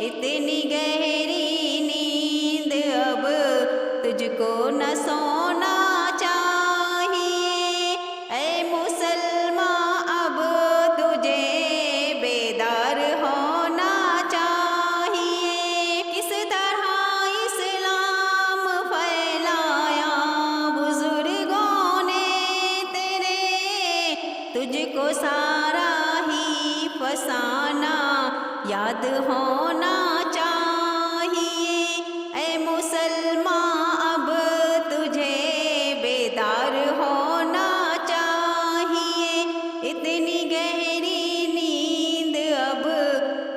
इतनी गहरी नींद अब तुझको न सोना चाहिए। ऐ मुसलमान अब तुझे बेदार होना चाहिए। किस तरह इस्लाम फैलाया बुजुर्गों ने तेरे, तुझको सारा ही फसाना याद होना चाहिए। ऐ मुसलमान अब तुझे बेदार होना चाहिए। इतनी गहरी नींद अब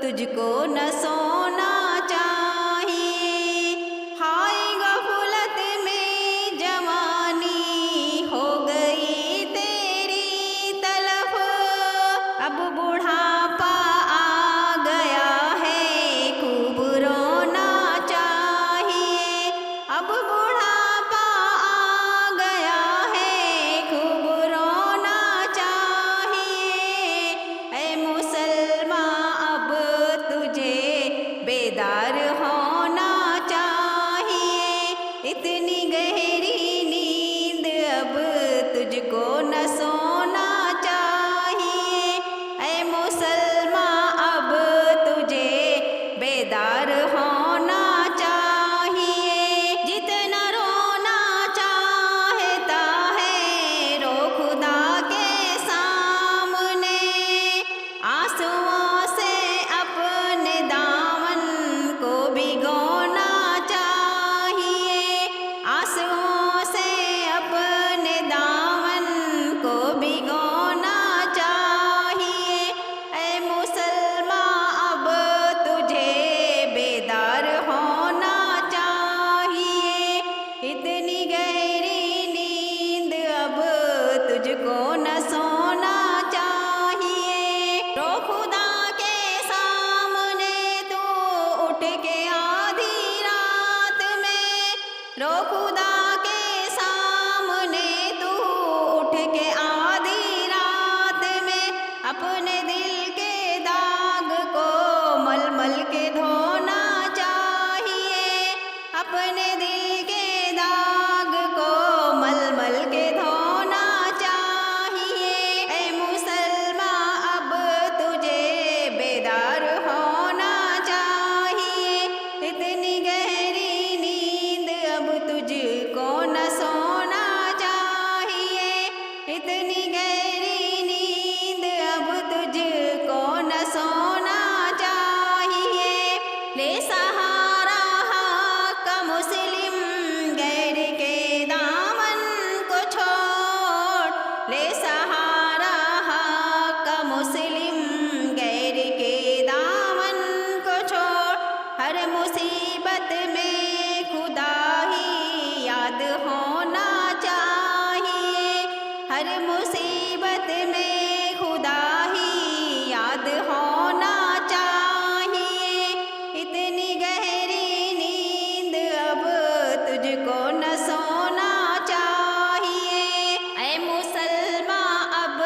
तुझको न सोना चाहिए। हाय गफलत में जवानी हो गई तेरी तलफ, अब बुढ़ापा आ गया है खूब रोना चाहिए। अब बुढ़ापा आ गया है खूब रोना चाहिए। ऐ मुसलमान अब तुझे बेदार होना चाहिए। इतनी गहरी नींद अब तुझको न सोना चाहिए। ऐ मुसलमान अब तुझे बेदार होना चाहिए। जितना रोना चाहता है रो खुदा के सामने, आंसुओं से अपने दामन को भिगोना चाहिए। आंसुओं से अपने दामन को भिगोना चाहिए। ऐ मुसलमान अब तुझे बेदार होना चाहिए। इतनी गहरी नींद अब तुझको न सोना चाहिए। रो खुदा के सामने तू उठ के आधी रात में, रो खुदा के सामने तू उठ के आधी रात में, अपने दिल के दाग को मल मल के धोना चाहिए। अपने दिल के दाग को मल मल के धोना चाहिए। ऐ मुसलमान अब तुझे बेदार होना चाहिए। इतनी गहरी नींद अब तुझको न सोना चाहिए। इतनी गहरी नींद अब तुझको न सोना चाहिए। ले सहारा हक मुस्लिम गैर के दामन को छोड़, ले सहारा हक मुस्लिम गैर के दामन को छोड़। हर मुसीबत में खुदा ही याद होना चाहिए। हर मुसीबत में खुदा ही याद होना चाहिए। इतनी गहरी नींद अब तुझको न सोना चाहिए। ऐ मुसलमान अब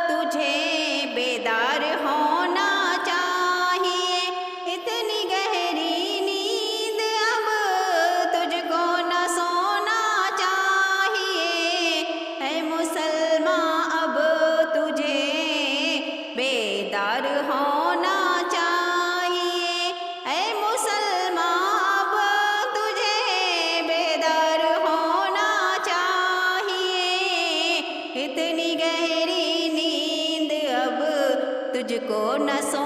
तुझे बेदार होना चाहिए। इतनी गहरी नींद अब तुझको न सोना चाहिए। ऐ मुसलमान अब तुझे बेदार होना चाहिए। ऐ मुसलमान अब तुझे बेदार होना चाहिए। इतनी गहरी नींद अब तुझको न सो